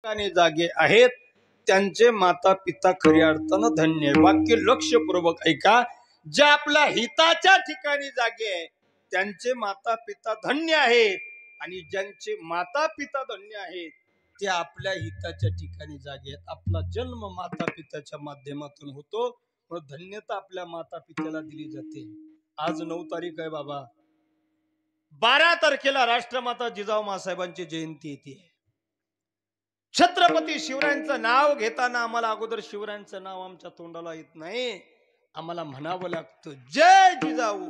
ठिकाणी जागे आहेत त्यांचे माता पिता खऱ्या अर्थानं धन्य आहे। वाक्य लक्षपूर्वक ऐका। ज्या आपल्या हिताच्या ठिकाणी जागे आहे त्यांचे माता पिता धन्य आहेत आणि ज्यांचे माता पिता धन्य आहेत ते आपल्या हिताच्या ठिकाणी जागे आहेत। आपला जन्म माता पित्याच्या माध्यमातून होतो, पण धन्यता आपल्या माता पित्याला दिली जाते। आज 9 तारीख आहे बाबा, 12 तारखेला राष्ट्रमाता जिजाऊ माँसाहेबांची जयंती येते। छत्रपती शिवरायांचं नाव घेताना आम्हाला अगोदर शिवरायांचं नाव आमच्या तोंडाला येत नाही, आम्हाला म्हणावं लागतं जय जिजाऊ,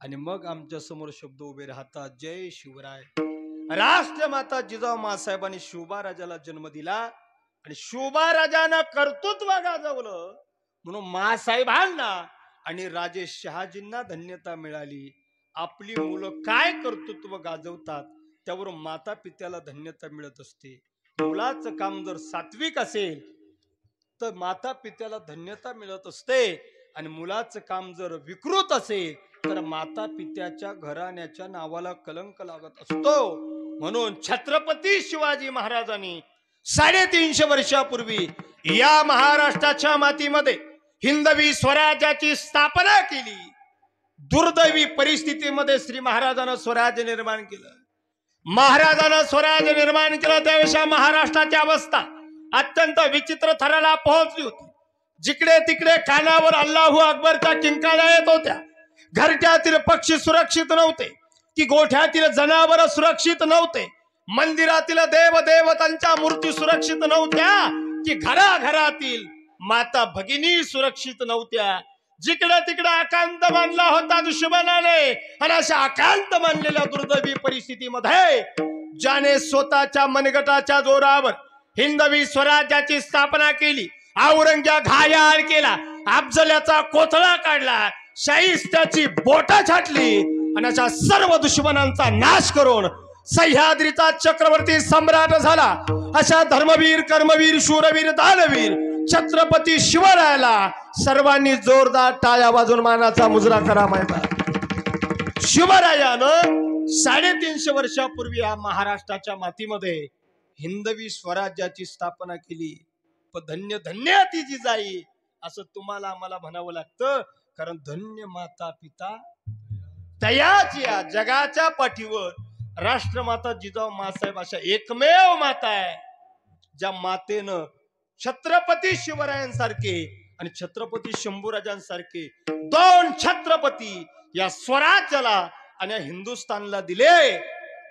आणि मग आमच्या समोर शब्द उभे राहतात जय शिवराय। राष्ट्रमाता जिजाऊ माँसाहेबांनी शिवबा राजाला जन्म दिला आणि शिवबा राजानं कर्तृत्व गाजवलं म्हणून माँसाहेबांना आणि राजे शहाजींना धन्यता मिळाली। आपली मुलं काय कर्तृत्व गाजवतात त्यावरून माता पित्याला धन्यता मिळत असते। मुलाचं काम जर सात्विक असेल तर माता पित्याला धन्यता मिळत असते, आणि मुलाचं काम जर विकृत असेल तर माता पित्याच्या घराण्याच्या नावाला कलंक लागत असतो। म्हणून छत्रपती शिवाजी महाराजांनी 350 वर्षापूर्वी या महाराष्ट्राच्या मातीमध्ये हिंदवी स्वराज्याची स्थापना केली। दुर्दैवी परिस्थितीमध्ये श्री महाराजांना स्वराज्य निर्माण केलं। महाराजांना स्वराज्य निर्माण केलं त्यावेळेस महाराष्ट्राची अवस्था अत्यंत विचित्र थराला पोहोचली होती। जिकडे तिकडे कानावर अल्लाहू अकबरच्या किंकाळ्या येत होत्या। घरट्यातील पक्षी सुरक्षित नव्हते, की गोठ्यातील जनावर सुरक्षित नव्हते, मंदिरातील देव देवतांच्या मूर्ती सुरक्षित नव्हत्या, की घराघरातील माता भगिनी सुरक्षित नव्हत्या। जिकडे तिकडे आकांत मानला होता दुश्मनाने, आणि अशा आकांत मानलेल्या दुर्दैवी परिस्थितीमध्ये ज्याने स्वतःच्या मनगटाच्या जोरावर हिंदवी स्वराज्याची स्थापना केली, औरंग्या घायाळ केला, अफजलाचा कोथळा काढला, शाहिस्त्याची बोट छाटली, आणि अशा सर्व दुश्मनांचा नाश करून सह्याद्रीचा चक्रवर्ती सम्राट झाला। अशा धर्मवीर कर्मवीर शूरवीर दानवीर छत्रपती शिवरायाला सर्वांनी जोरदार टाळ्या वाजवून मानाचा मुजरा करा। माहिती शिवरायानं 350 वर्षापूर्वी या महाराष्ट्राच्या मातीमध्ये हिंदवी स्वराज्याची स्थापना केली। पण धन्य धन्य ती जिजाई असं तुम्हाला आम्हाला म्हणावं लागतं, कारण धन्य माता पिता तयाची या जगाच्या पाठीवर राष्ट्रमाता जिजाऊ माँसाहेब अशा एकमेव माता आहे ज्या मातेनं छत्रपती शिवरायांसारखे आणि छत्रपती शंभूराजांसारखे 2 छत्रपती या स्वराज्याला आणि हिंदुस्थानला दिले।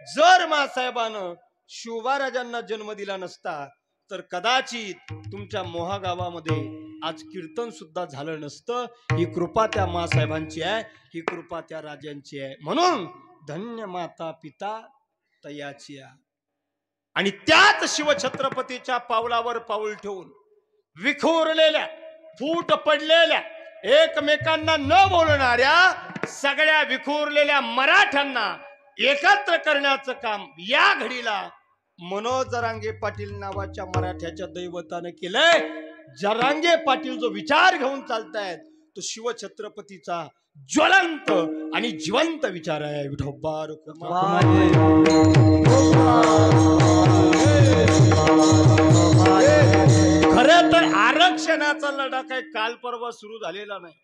जर माँसाहेबानं शिवबा जन्म दिला नसता तर कदाचित तुमच्या मोहा गावामध्ये आज कीर्तन सुद्धा झालं नसतं। ही कृपा त्या माँसाहेबांची आहे, ही कृपा त्या राजांची आहे। म्हणून धन्य माता पिता तयाची आहे। आणि त्याच शिवछत्रपतीच्या पावलावर पाऊल ठेवून विखुरलेल्या फूट पडलेल्या एकमेकांना न बोलणाऱ्या सगळ्या विखुरलेल्या मराठ्यांना एकत्र करण्याचं काम या घडीला मनोज जरांगे पाटील नावाच्या मराठ्याच्या दैवताने केलंय। जरांगे पाटील जो विचार घेऊन चालतायत तो शिवछत्रपतीचा ज्वलंत आणि जिवंत विचार आहे। विठोबा खरं तर आरक्षणाचा लढा काही काल परवा सुरू झालेला नाही।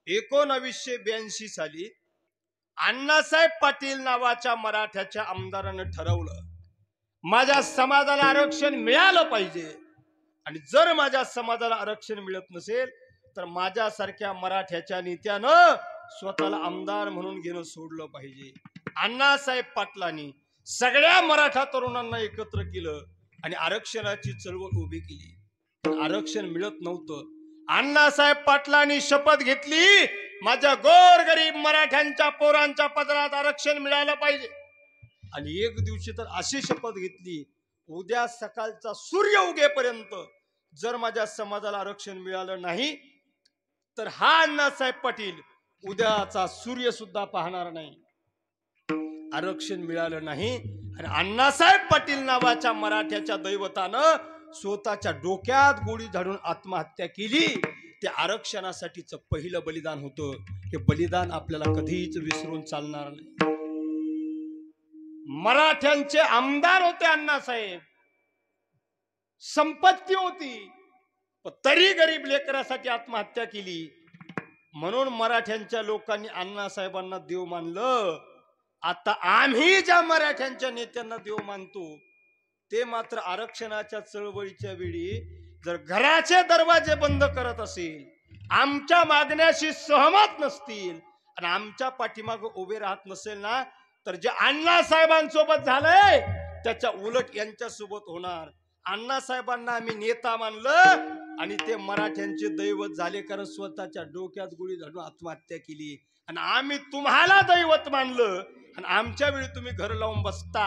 1982 साली अण्णासाहेब पाटील नावाच्या मराठ्याच्या आमदारानं ठरवलं माझ्या समाजाला आरक्षण मिळालं पाहिजे, आणि जर माझ्या समाजाला आरक्षण मिळत नसेल तर माझ्यासारख्या मराठ्याच्या नेत्यानं स्वतःला आमदार म्हणून घेणं सोडलं पाहिजे। अण्णासाहेब पाटलांनी सगळ्या मराठा तरुणांना एकत्र केलं आणि आरक्षणाची चळवळ उभी केली, पण आरक्षण मिळत नव्हतं। अण्णासाहेब पाटलांनी शपथ घेतली माझ्या गोरगरीब मराठ्यांच्या पोरांच्या पदरात आरक्षण मिळालं पाहिजे, आणि एक दिवशी तर अशी शपथ घेतली उद्या सकाळचा सूर्य उगेपर्यंत जर माझ्या समाजाला आरक्षण मिळालं नाही तर हा अण्णासाहेब पाटील उद्याचा सूर्य सुद्धा पाहणार नाही। आरक्षण मिळालं नाही आणि अण्णासाहेब पाटील नावाच्या मराठ्याच्या दैवतानं स्वतःच्या डोक्यात गोळी झाडून आत्महत्या केली। ते आरक्षणासाठीचं पहिलं बलिदान होतं। हे बलिदान आपल्याला कधीच विसरून चालणार नाही। मराठ्यांचे आमदार होते अण्णासाहेब, संपत्ती होती, पण तरी गरीब लेकरासाठी आत्महत्या केली. म्हणून मराठ्यांच्या लोकांनी अण्णासाहेबांना देव मानलं. आता आम्ही ज्या मराठ्यांच्या नेत्यांना देव मानतो ते मात्र आरक्षणाच्या चळवळीच्या वेळी जर घराचे दरवाजे बंद करत असेल, आमच्या मागण्याशी सहमत नसतील आणि आमच्या पाठीमागे उभे राहत नसेल ना, तर जे अण्णासाहेबांसोबत झालंय त्याच्या उलट यांच्या सोबत होणार. अण्णासाहेबांना आम्ही नेता मानलं आणि ते मराठ्यांचे दैवत झाले, कारण स्वतःच्या डोक्यात गोळी झाडून आत्महत्या केली. आणि आम्ही तुम्हाला दैवत मानलं आणि आमच्या वेळी तुम्ही घर लावून बसता.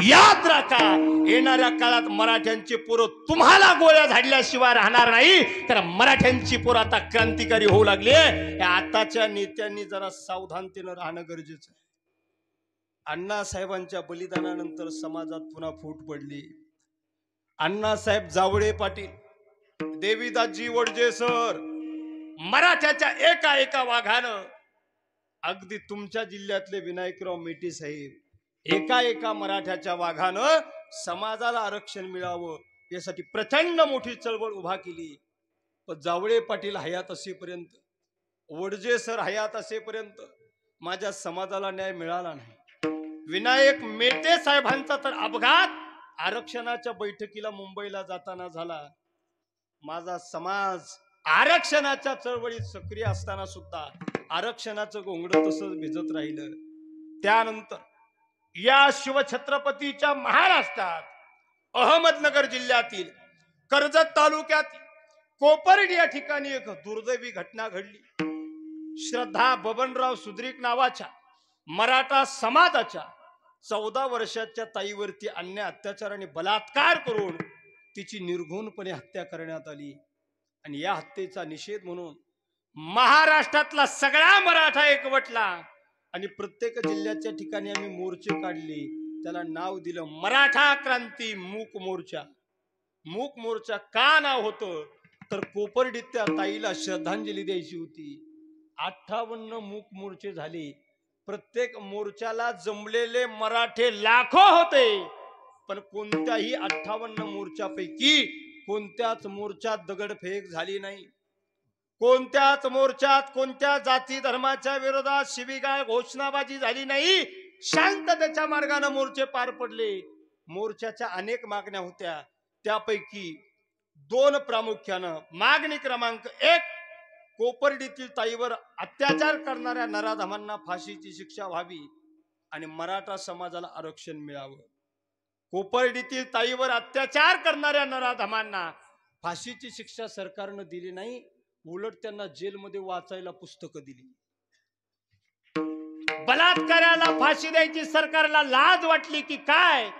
याद राखा, येणाऱ्या काळात मराठ्यांची पोरं तुम्हाला गोळ्या झाडल्याशिवाय राहणार नाही, कारण मराठ्यांची पोरं आता क्रांतिकारी होऊ लागले. आताच्या नेत्यांनी जरा सावधानतेनं राहणं गरजेचं आहे. अण्णासाहेबांच्या बलिदानानंतर समाजात पुन्हा फूट पडली. अण्णासाहेब जावळे पाटील, देवीदासजी वडजे सर, मराठ्याच्या एका एका वाघानं, अगदी तुमच्या जिल्ह्यातले विनायकराव मेटे साहेब, एका एका मराठ्याच्या वाघानं समाजाला आरक्षण मिळावं यासाठी प्रचंड मोठी चळवळ उभा केली. पण जावळे पाटील हयात असेपर्यंत, वडजे सर हयात असेपर्यंत माझ्या समाजाला न्याय मिळाला नाही. विनायक मेटे साहेबांचा तर अपघात आरक्षणाच्या बैठकीला मुंबईला जाताना झाला. माझा समाज आरक्षणाच्या चळवळीत सक्रिय असताना सुद्धा आरक्षणाचं घोंगडं तसंच भिजत राहिलं. त्यानंतर या शिवछत्रपतीच्या महाराष्ट्रात अहमदनगर जिल्ह्यातील कर्जत तालुक्यात कोपर्डी या ठिकाणी एक दुर्दैवी घटना घडली. श्रद्धा बबनराव सुद्रिक नावाच्या मराठा समाजाच्या 14 वर्षाच्या ताईवरती अन्याय, अत्याचार आणि बलात्कार करून तिची निर्घृणपणे हत्या करण्यात आली. आणि या हत्येचा निषेध म्हणून महाराष्ट्रातला सगळा मराठा एकवटला आणि प्रत्येक जिल्ह्याच्या ठिकाणी आम्ही मोर्चे काढले. त्याला नाव दिलं मराठा क्रांती मूक मोर्चा. मूक मोर्चा का नाव होतं, तर कोपर्डीत त्या ताईला श्रद्धांजली द्यायची होती. 58 मूक मोर्चे झाले. प्रत्येक मोर्चाला जमलेले मराठे लाखो होते, पण कोणत्याही 58 मोर्चापैकी कोणत्याच मोर्चात दगडफेक झाली नाही. कोणत्याच मोर्चात कोणत्या जाती धर्माच्या विरोधात शिवीगाळ घोषणाबाजी झाली नाही. शांततेच्या मार्गाने मोर्चे पार पडले. मोर्चाच्या अनेक मागण्या होत्या, त्यापैकी 2 प्रामुख्यानं. मागणी क्रमांक 1, कोपर्डीतील ताईवर अत्याचार करणाऱ्या नराधमांना फाशीची शिक्षा व्हावी आणि मराठा समाजाला आरक्षण मिळावं. कोपर्डीतील ताईवर अत्याचार करणाऱ्या नराधमांना फाशीची शिक्षा सरकारनं दिली नाही, उलट त्यांना जेलमध्ये वाचायला पुस्तकं दिली. बलात्काराला फाशी द्यायची सरकारला लाज वाटली की काय?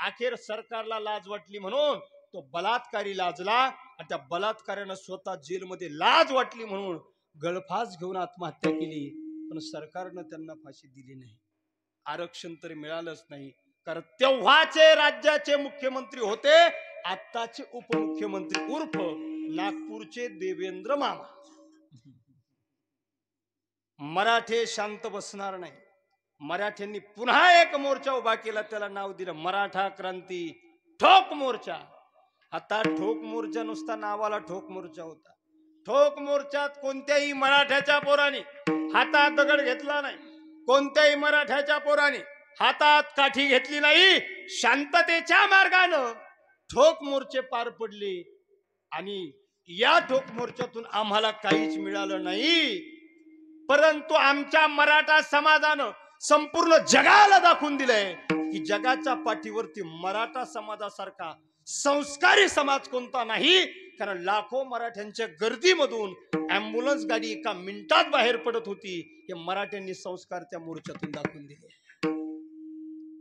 अखेर सरकारला लाज वाटली म्हणून तो बलात्कारी लाजला आणि त्या बलात्कारानं स्वतः जेलमध्ये लाज वाटली म्हणून गळफास घेऊन आत्महत्या केली. पण सरकारनं त्यांना फाशी दिली नाही, आरक्षण तर मिळालंच नाही. कारण तेव्हाचे राज्याचे मुख्यमंत्री होते आत्ताचे उपमुख्यमंत्री उर्फ नागपूरचे देवेंद्र मामा. मराठे शांत बसणार नाही. मराठ्यांनी पुन्हा एक मोर्चा उभा केला, त्याला नाव दिलं मराठा क्रांती ठोक मोर्चा. आता ठोक मोर्चा नुसता नावाला ठोक मोर्चा होता. ठोक मोर्चात कोणत्याही मराठ्याच्या पोराने हातात दगड घेतला नाही, कोणत्याही मराठ्याच्या पोराने हातात काठी घेतली नाही. शांततेच्या मार्गानं ठोक मोर्चे पार पडले आणि या ठोक मोर्चातून आम्हाला काहीच मिळालं नाही. परंतु आमच्या मराठा समाजानं संपूर्ण जगाला दाखवून दिलंय की जगाच्या पाठीवरती मराठा समाजासारखा संस्कारी समाज कोणता नाही. कारण लाखो मराठ्यांच्या गर्दीमधून अँब्युलन्स गाडी एका मिनिटात बाहेर पडत होती. हे मराठ्यांनी संस्कार त्या मोर्चातून दाखवून दिले.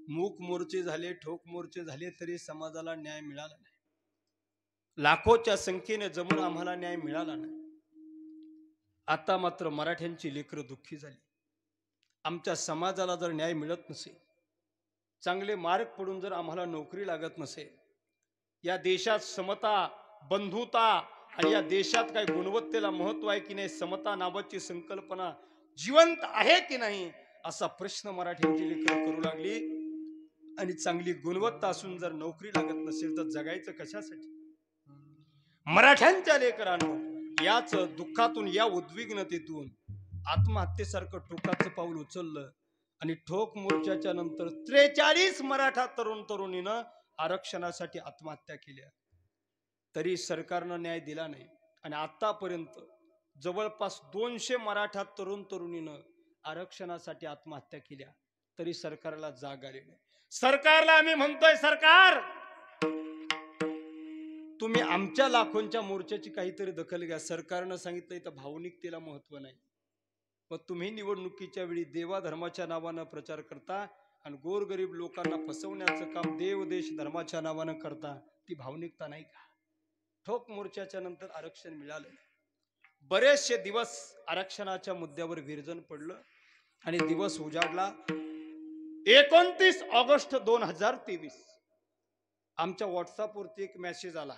मूक मोर्चे झाले, ठोक मोर्चे झाले, तरी समाजाला न्याय मिळाला नाही. लाखोच्या संख्येने जमून आम्हाला न्याय मिळाला नाही. आता मात्र मराठ्यांची लेकरं दुःखी झाली. आमच्या समाजाला जर न्याय मिळत नसेल, चांगले मार्ग पडून जर आम्हाला नोकरी लागत नसेल, या देशात समता, बंधुता आणि या देशात काही गुणवत्तेला महत्व आहे की नाही, समता नावाची संकल्पना जिवंत आहे की नाही, असा प्रश्न मराठ्यांची लेकरं करू लागली. आणि चांगली गुणवत्ता असून जर नोकरी लागत नसेल तर जगायचं कशासाठी? मराठ्यांच्या लेकरांनो, याच दुःखातून, या उद्विग्नतेतून आत्महत्येसारखं टोकाचं पाऊल उचललं आणि ठोक मोर्चाच्या नंतर 43 मराठा तरुण तरुणीनं आरक्षणासाठी आत्महत्या केल्या. तरी सरकारनं न्याय दिला नाही आणि आतापर्यंत जवळपास 200 मराठा तरुण तरुणीनं आरक्षणासाठी आत्महत्या केल्या, तरी सरकारला जाग आली नाही. सरकारला आम्ही म्हणतोय, सरकार तुम्ही आमच्या लाखोंच्या मोर्चाची काहीतरी दखल घ्या. सरकारनं सांगितलं इथं भावनिकतेला महत्व नाही, मग तुम्ही निवडणुकीच्या वेळी देवा धर्माच्या नावानं प्रचार करता आणि गोरगरीब लोकांना फसवण्याचं काम देव देश धर्माच्या नावानं करता. ती भावनिकता नाही का? ठोक मोर्चाच्या नंतर आरक्षण मिळालं. बरेचसे दिवस आरक्षणाच्या मुद्द्यावर विरजन पडलं आणि दिवस उजाडला. 29 ऑगस्ट 2023 आमच्या व्हॉट्सअपवरती एक मेसेज आला,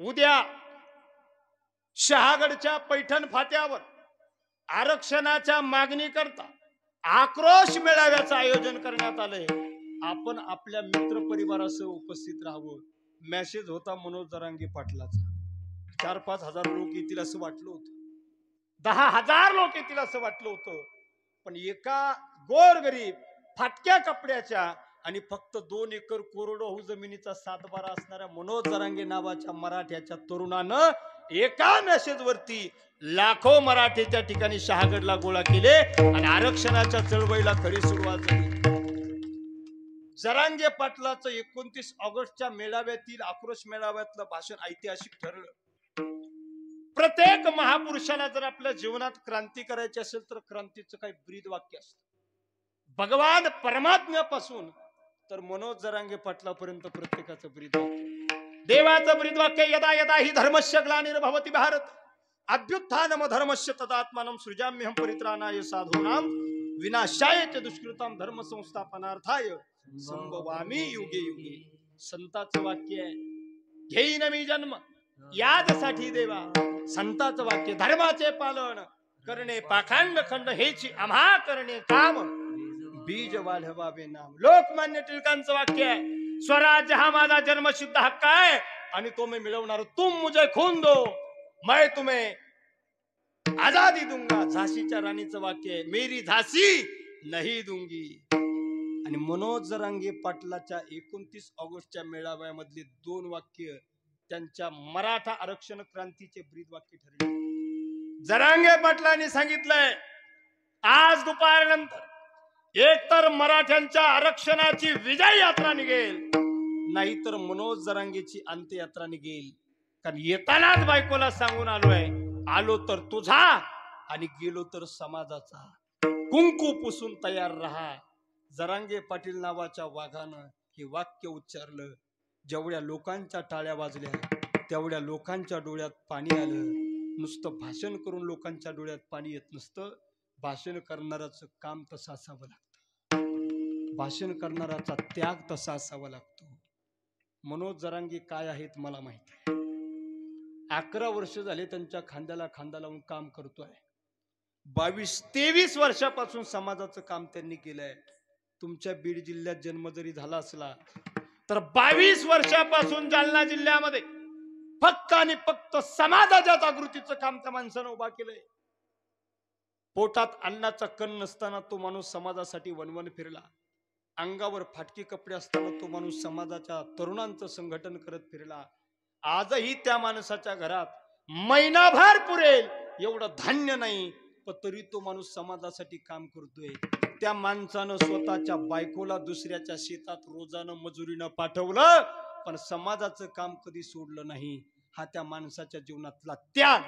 उद्या शहागडच्या पैठण फाट्यावर आरक्षणाच्या मागणी करता आक्रोश मेळाव्याचं आयोजन करण्यात आलंय. आपण आपल्या मित्र परिवारासह उपस्थित राहावं. मेसेज होता मनोज जरांगे पाटलाचा. 4-5 हजार लोक येतील असं वाटलं होतं, 10,000 लोक येतील असं वाटलं होतं, पण एका गोरगरीब फाटक्या कपड्याच्या आणि फक्त 2 एकर कोरडवाहू जमिनीचा 7-12 असणाऱ्या मनोज जरांगे नावाच्या मराठ्याच्या तरुणानं एका मेसेज वरती लाखो मराठीच्या ठिकाणी शहागडला गोळा केले आणि आरक्षणाच्या चळवळीला खरी सुरुवात झाली. जरांगे पाटलाचं 29 ऑगस्टच्या मेळाव्यातील, आक्रोश मेळाव्यातलं भाषण ऐतिहासिक ठरलं. प्रत्येक महापुरुषाला जर आपल्या जीवनात क्रांती करायची असेल तर क्रांतीचं काही ब्रीद वाक्य असतं. भगवान परमात्म्यापासून तर मनोज जरांगे पाटलापर्यंत प्रत्येकाचं ब्रीद वाक्य, देवाचं ब्रीद वाक्य, यदा यदा ही धर्मस्य ग्लानिर्भवति भारत अभ्युत्थानम धर्मस्य तदात्मानं सृजाम्यहं परित्राणाय साधूनां विनाशाय च दुष्कृतां धर्म संस्थापनार्थाय संभवामी युगे युगे. संताचं वाक्य आहे, घेईन मी जन्म यादसाठी देवा. संताचं वाक्य, धर्माचे पालन करणे पाखंड खंड हेची आम्हा करणे काम, बीज वाढवावे नाम. लोकमान्य टिळकांचं वाक्य आहे, स्वराज्य हा माझा जन्मसिद्ध हक्क आहे आणि तो मी मिळवणार. तुम मुझे खून दो मैं तुम्हें आजादी दूंगा. झाशीच्या राणीचं वाक्य आहे, मेरी झाशी नहीं दूंगी. आणि मनोज जरांगे पाटलाच्या 29 ऑगस्टच्या मेळाव्यामधली 2 वाक्य त्यांच्या मराठा आरक्षण क्रांतीचे ब्रीद वाक्य ठरले. जरांगे पाटलांनी सांगितलंय, आज दुपारनंतर एक तर मराठ्यांच्या आरक्षणाची विजय यात्रा निघेल, नाहीतर मनोज जरांगेची अंत्ययात्रा निघेल. कारण येतानाच बायकोला सांगून आलोय, आलो तर तुझा आणि गेलो तर समाजाचा. कुंकू पुसून तयार रहा. जरांगे पाटील नावाच्या वाघानं हे वाक्य उच्चारलं. जेवढ्या लोकांच्या टाळ्या वाजल्या तेवढ्या लोकांच्या डोळ्यात पाणी आलं. नुसतं भाषण करून लोकांच्या डोळ्यात पाणी येत नसतं, भाषण करणाऱ्याचं काम तसं असावं लागतं, भाषण करणाऱ्याचा त्याग तसा असावा लागतो. मनोज जरांगे काय आहेत मला माहिती आहे. 11 वर्ष झाले त्यांच्या खांद्याला खांदा लावून काम करतोय. 22-23 वर्षापासून समाजाचं काम त्यांनी केलंय. तुमच्या बीड जिल्ह्यात जन्म जरी झाला असला तर 22 वर्षापासून जालना जिल्ह्यामध्ये फक्त आणि फक्त समाजाच्या जागृतीचं काम त्या माणसानं उभा केलंय. पोटात अन्नाचा कण नसताना तो माणूस समाजासाठी वनवन फिरला. अंगावर फाटकी कपडे असताना तो माणूस समाजाच्या तरुणांचं संघटन करत फिरला. आजही त्या माणसाच्या घरात महिनाभर पुरेल एवढं धान्य नाही, पण तरी तो माणूस समाजासाठी काम करतोय. त्या माणसानं स्वतःच्या बायकोला दुसऱ्याच्या शेतात रोजानं मजुरीनं पाठवलं, पण समाजाचं काम कधी सोडलं नाही. हा त्या माणसाच्या जीवनातला त्याग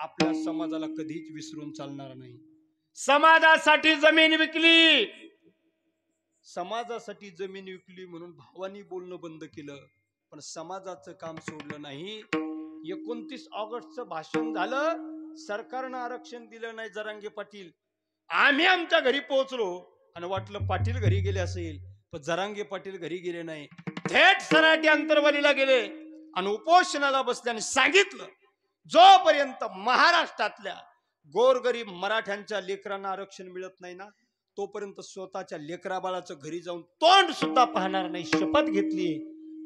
आपल्या समाजाला कधीच विसरून चालणार नाही. समाजासाठी जमीन विकली, समाजासाठी जमीन विकली म्हणून भावानी बोलणं बंद केलं, पण समाजाचं काम सोडलं नाही. 29 ऑगस्टचं भाषण झालं, सरकारनं आरक्षण दिलं नाही. जरांगे पाटील, आम्ही आमच्या घरी पोहोचलो आणि वाटलं पाटील घरी गेले असेल, पण जरांगे पाटील घरी गेले नाही. थेट सराटी अंतरवालीला गेले आणि उपोषणाला बसले आणि सांगितलं, जोपर्यंत महाराष्ट्रातल्या गोरगरीब मराठ्यांच्या लेकरांना आरक्षण मिळत नाही ना, तोपर्यंत स्वतःच्या लेकरा बाळाचं घरी जाऊन तोंड सुद्धा पाहणार नाही. शपथ घेतली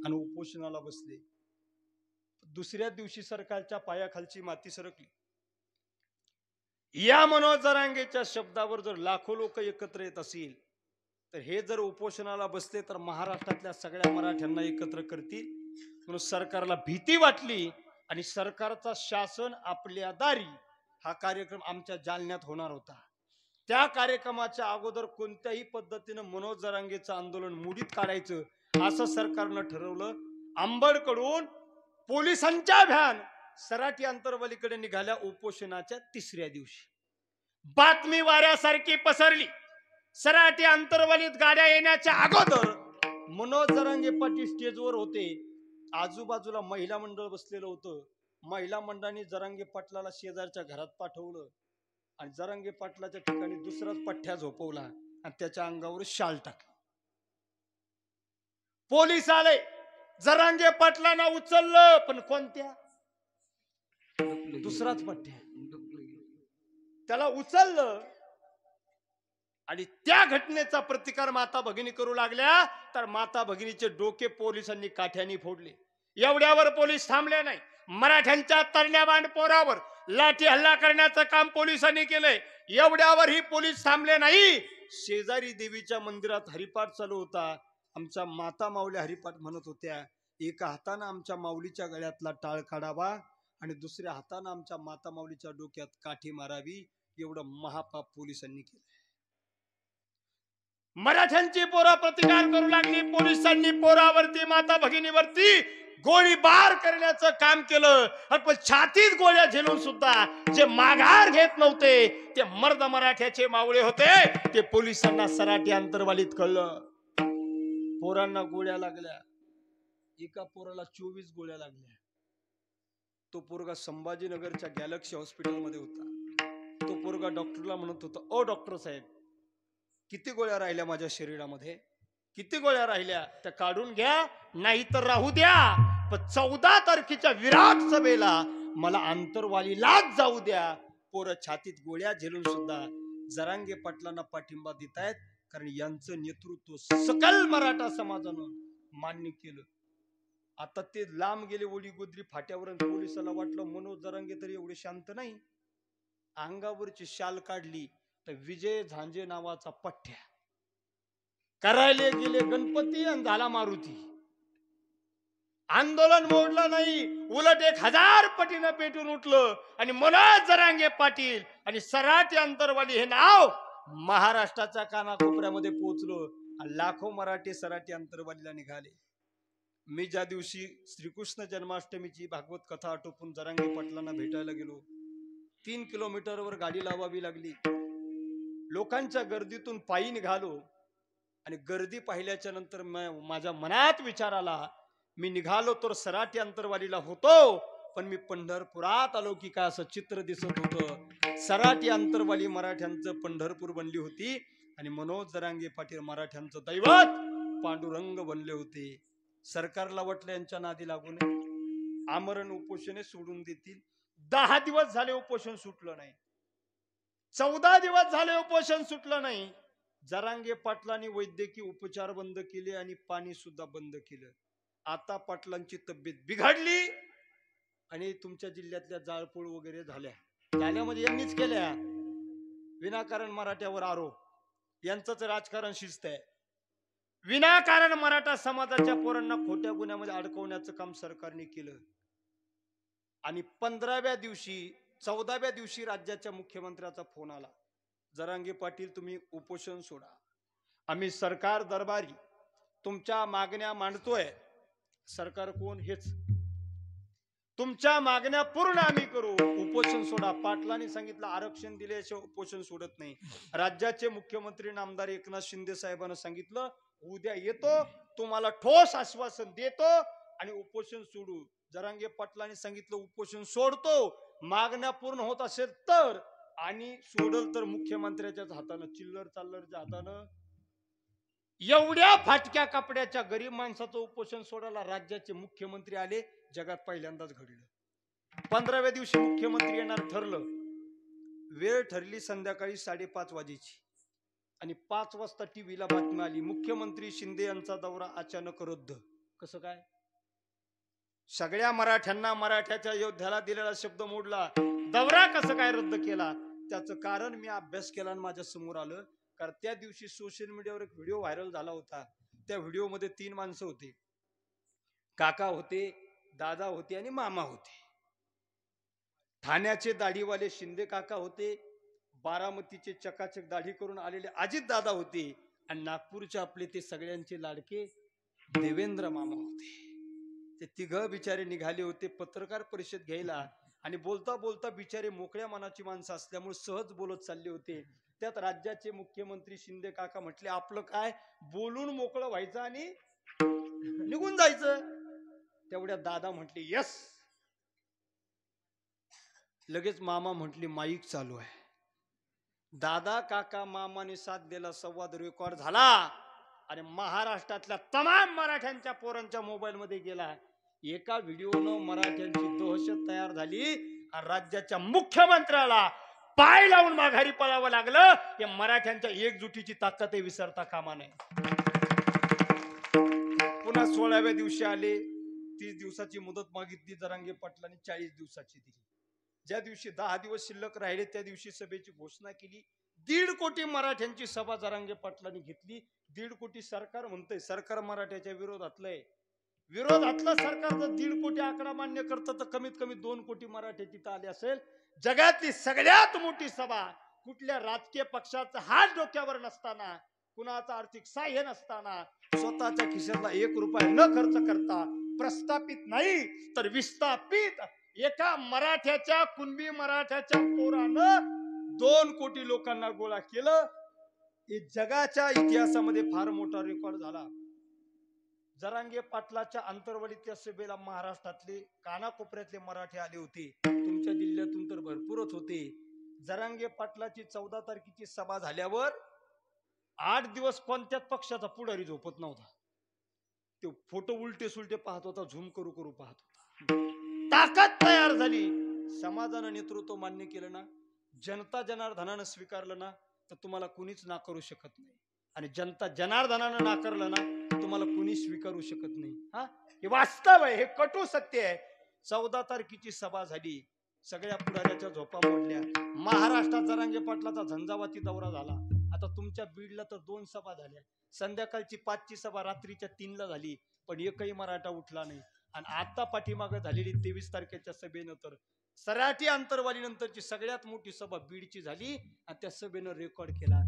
आणि उपोषणाला बसले. दुसऱ्या दिवशी सरकारच्या पायाखालची माती सरकली. या मनोज जरांगेच्या शब्दावर जर लाखो लोक एकत्र येत असतील तर हे जर उपोषणाला बसले तर महाराष्ट्रातल्या सगळ्या मराठ्यांना एकत्र करतील. म्हणून सरकारला भीती वाटली आणि सरकारचा शासन आपल्या दारी हा कार्यक्रम आमच्या जालन्यात होणार होता. त्या कार्यक्रमाच्या अगोदर कोणत्याही पद्धतीनं मनोज जरांगेचं आंदोलन मुडीत काढायचं असं सरकारनं ठरवलं. अंबडकडून पोलिसांच्या व्हॅन सराटी अंतरवलीकडे निघाल्या. उपोषणाच्या तिसऱ्या दिवशी बातमी वाऱ्यासारखी पसरली. सराटी अंतरवलीत गाड्या येण्याच्या अगोदर मनोज जरांगे पाटील स्टेजवर होते. आजूबाजूला महिला मंडळ बसलेलं होतं. महिला मंडळाने जरांगे पाटलाला शेजारच्या घरात पाठवलं आणि जरांगे पाटलाच्या ठिकाणी दुसराच पठ्ठ्या झोपवला आणि त्याच्या अंगावर शाल टाकला. पोलीस आले. जरांगे पाटलांना उचललं, पण कोणत्या? दुसराच पठ्ठ्या. त्याला उचललं आणि त्या घटनेचा प्रतिकार माता भगिनी करू लागल्या तर माता भगिनीचे डोके पोलिसांनी काठ्याने फोडले. एवढ्यावर पोलीस थांबले नाही. मराठ्यांच्या तरण्या बांडपोरावर लाठी हल्ला करण्याचं काम पोलिसांनी केलंय. एवढ्यावर ही पोलीस थांबले नाही. शेजारी देवीच्या मंदिरात हरिपाठ चालू होता. आमच्या माता माऊली हरिपाठ म्हणत होत्या. एका हातानं आमच्या माऊलीच्या गळ्यातला टाळ काढावा आणि दुसऱ्या हातानं आमच्या माता माऊलीच्या डोक्यात काठी मारावी. एवढं महापाप पोलिसांनी केलं. मराठ्यांची पोरं प्रतिकार करू लागली. पोलिसांनी पोरावरती माता भगिनीवरती गोळीबार करण्याचं काम केलं. पण छातीत गोळ्या झेलून सुद्धा जे माघार घेत नव्हते ते मर्द मराठ्याचे मावळे होते. ते पोलिसांना सराटी अंतरवालीत कळलं. पोरांना गोळ्या लागल्या. एका पोराला 24 गोळ्या लागल्या. तो पोरगा संभाजीनगरच्या गॅलेक्सी हॉस्पिटल मध्ये होता. तो पोरगा डॉक्टरला म्हणत होता, ओ डॉक्टर साहेब, किती गोळ्या राहिल्या माझ्या शरीरामध्ये? किती गोळ्या राहिल्या त्या काढून घ्या, नाही तर राहू द्या. पण 14 तारखेच्या विराट सभेला मला अंतरवालीलाच जाऊ द्या. पोरं छातीत गोळ्या झेलून सुद्धा जरांगे पाटलांना पाठिंबा देत आहेत, कारण यांचं नेतृत्व सकल मराठा समाजानं मान्य केलं. आता ते लांब गेले ओली गुजरी फाट्यावर. पोलिसाला वाटलं मनोज जरांगे तरी एवढे शांत नाही. अंगावरची शाल काढली तर विजय झांजे नावाचा पठ्ठ्या करायले गेले गणपती आणि झाला मारुती. आंदोलन मोडलं नाही, उलट 1000 पटीनं पेटून उठलं आणि मनोज जरांगे पाटील आणि सराटी अंतरवाली हे नाव महाराष्ट्राच्या कानाकोपऱ्यामध्ये पोहोचलं. लाखो मराठी सराटी अंतरवालीला निघाले. मी ज्या दिवशी श्रीकृष्ण जन्माष्टमीची भागवत कथा आटोपून जरांगे पाटलांना भेटायला गेलो, 3 किलोमीटरवर गाडी लावावी लागली. लोकांच्या गर्दीतून पायी निघालो आणि गर्दी पाहिल्याच्या नंतर माझ्या मनात विचार आला, मी निघालो तर सराटी अंतरवालीला होतो, पण मी पंढरपुरात आलो की काय असं चित्र दिसत होतं. सराटी अंतरवाली मराठ्यांचं पंढरपूर बनली होती आणि मनोज जरांगे पाटील मराठ्यांचं दैवत पांडुरंग बनले होते. सरकारला वाटलं यांच्या नादी लागू नये, आमरण उपोषणे सोडून देतील. 10 दिवस झाले उपोषण सुटलं नाही. 14 दिवस झाले उपोषण सुटलं नाही. जरांगे पाटलांनी वैद्यकीय उपचार बंद केले आणि पाणी सुद्धा बंद केलं. आता पाटलांची तब्येत बिघडली आणि तुमच्या जिल्ह्यातल्या जाळपोळ वगैरे झाल्या म्हणजे यांनीच केल्या. विनाकारण मराठ्यावर आरोप, यांचंच राजकारण शिस्त आहे. विनाकारण मराठा समाजाच्या पोरांना खोट्या गुन्ह्यामध्ये अडकवण्याचं काम सरकारने केलं. आणि 15व्या दिवशी 14व्या दिवशी राज्याच्या मुख्यमंत्र्याचा फोन आला, जरांगे पाटील तुम्ही उपोषण सोडा, आम्ही सरकार दरबारी तुमच्या मागण्या मांडतोय. सरकार कोण? हेच. तुमच्या मागण्या पूर्ण आम्ही करू, उपोषण सोडा. पाटलांनी सांगितलं आरक्षण दिल्याशिवाय उपोषण सोडत नाही. राज्याचे मुख्यमंत्री नामदार एकनाथ शिंदे साहेबांना सांगितलं उद्या येतो, तुम्हाला ठोस आश्वासन देतो आणि उपोषण सोडू. जरांगे पाटलांनी सांगितलं उपोषण सोडतो, मागण्या पूर्ण होत असेल तर, आणि सोडल तर मुख्यमंत्र्याच्याच हातानं, चिल्लर चाल्लरच्या हातानं. एवढ्या फाटक्या कपड्याच्या गरीब माणसाचं उपोषण सोडायला राज्याचे मुख्यमंत्री आले. जगात पहिल्यांदाच घडलं. 15व्या दिवशी मुख्यमंत्री येणार ठरलं. वेळ ठरली संध्याकाळी 5:30 वाजेची आणि 5 वाजता टीव्हीला बातमी आली, मुख्यमंत्री शिंदे यांचा दौरा अचानक रद्द. कसं काय? सगळ्या मराठ्यांना मराठ्याच्या योद्ध्याला दिलेला शब्द मोडला, दौरा कसं काय रद्द केला? त्याचं कारण मी अभ्यास केला आणि माझ्या समोर आलं. कारण त्या दिवशी सोशल मीडियावर एक व्हिडिओ व्हायरल झाला होता. त्या व्हिडिओमध्ये 3 माणसं होती. काका होते, दादा होते आणि मामा होते. ठाण्याचे दाढीवाले शिंदे काका होते, बारामतीचे चकाचक दाढी करून आलेले अजित दादा होते आणि नागपूरचे आपले ते सगळ्यांचे लाडके देवेंद्र मामा होते. ते तिघ बिचारे निघाले होते पत्रकार परिषद घ्यायला आणि बोलता बोलता बिचारे मोकळ्या मनाची माणसं असल्यामुळे सहज बोलत चालले होते. त्यात राज्याचे मुख्यमंत्री शिंदे काका म्हटले, आपलं काय बोलून मोकळं व्हायचं आणि निघून जायचं. तेवढ्या दादा म्हटले यस. लगेच मामा म्हटले माईक चालू आहे. दादा काका मामाने साथ दिला, संवाद रेकॉर्ड झाला आणि महाराष्ट्रातल्या तमाम मराठ्यांच्या पोरांच्या मोबाईल मध्ये गेला. एका व्हिडिओनं मराठ्यांची दहशत तयार झाली आणि राज्याच्या मुख्यमंत्र्याला पाय लावून माघारी पळावं लागलं. या मराठ्यांच्या एकजुटीची ताकद विसरता कामा नये. पुन्हा 16व्या दिवशी आले. 30 दिवसाची मुदत मागितली जरांगे पाटलांनी, 40 दिवसाची दिली. ज्या दिवशी 10 दिवस शिल्लक राहिले त्या दिवशी सभेची घोषणा केली. 1.5 कोटी मराठ्यांची सभा जरांगे पाटलांनी घेतली. 1.5 कोटी सरकार म्हणतंय, सरकार मराठ्याच्या विरोधातलंय. विरोधातलं सरकार जर 1.5 कोटी आकडा मान्य करतं तर कमीत कमी 2 कोटी मराठे तिथं आले असेल. जगातली सगळ्यात मोठी सभा, कुठल्या राजकीय पक्षाचा हात डोक्यावर नसताना, कुणाचं आर्थिक सहाय्य नसताना, स्वतःच्या खिशातला 1 रुपया न खर्च करता, प्रस्थापित नाही तर विस्थापित एका मराठ्याच्या कुणबी मराठ्याच्या पोरानं 2 कोटी लोकांना गोळा केलं. हे जगाच्या इतिहासामध्ये फार मोठा रेकॉर्ड झाला. जरांगे पाटलाच्या अंतरवलीच्या सभेला महाराष्ट्रातले कानाकोपऱ्यातले मराठी आले होते. तुमच्या जिल्ह्यातून तर भरपूरच होते. जरांगे पाटलाची 14 तारखेची सभा झाल्यावर 8 दिवस कोणत्याच पक्षाचा पुढारी झोपत नव्हता. ते फोटो उलटे सुलटे पाहत होता, झूम करू करू पाहत होता. ताकद तयार झाली. समाजानं नेतृत्व मान्य केलं ना, जनता जनार्दनानं स्वीकारलं ना, तर तुम्हाला कुणीच नाकारू शकत नाही. आणि जनता जनार्दनानं नाकारलं ना, तुम्हाला कुणी स्वीकारू शकत नाही. हा, हे वास्तव आहे, हे कटू सत्य आहे. 14 तारखेची सभा झाली, सगळ्या पुढाऱ्याच्या झोपा मोडल्या. महाराष्ट्रात जरांगे पाटलाचा झंझावाती दौरा झाला. आता तुमच्या बीडला तर 2 सभा झाल्या. संध्याकाळची 5ची सभा रात्रीच्या 3ला झाली, पण एकही मराठा उठला नाही. आणि आता पाठीमागे झालेली 23 तारखेच्या सभेनंतर सराठी अंतरवाली नंतरची सगळ्यात मोठी सभा बीडची झाली आणि त्या सभेनं रेकॉर्ड केला.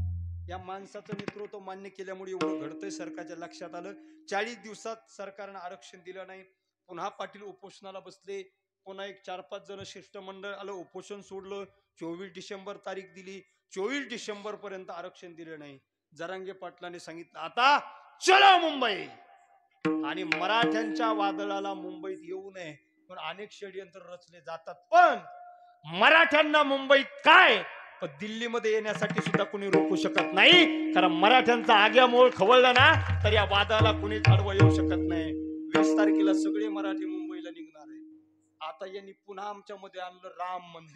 या माणसाचं नेतृत्व मान्य केल्यामुळे एवढं घडतंय. सरकारच्या लक्षात आलं. 40 दिवसात सरकारनं आरक्षण दिलं नाही. पुन्हा पाटील उपोषणाला बसले. पुन्हा एक 4-5 जण शिष्टमंडळ आलं, उपोषण सोडलं. 24 डिसेंबर तारीख दिली. 24 डिसेंबर पर्यंत आरक्षण दिलं नाही. जरांगे पाटलांनी सांगितलं आता चलो मुंबई. आणि मराठ्यांच्या वादळाला मुंबईत येऊ नये पण अनेक षडयंत्र रचले जातात. पण मराठ्यांना मुंबईत काय, पण दिल्लीमध्ये येण्यासाठी सुद्धा कुणी रोखू शकत नाही. कारण मराठ्यांचा आग्यामोळ खवळला ना तर या वादाला कुणी आडवं येऊ शकत नाही. 20 तारखेला सगळे मराठी मुंबईला निघणार आहे. आता यांनी पुन्हा आमच्या मध्ये आणलं राम मंदिर.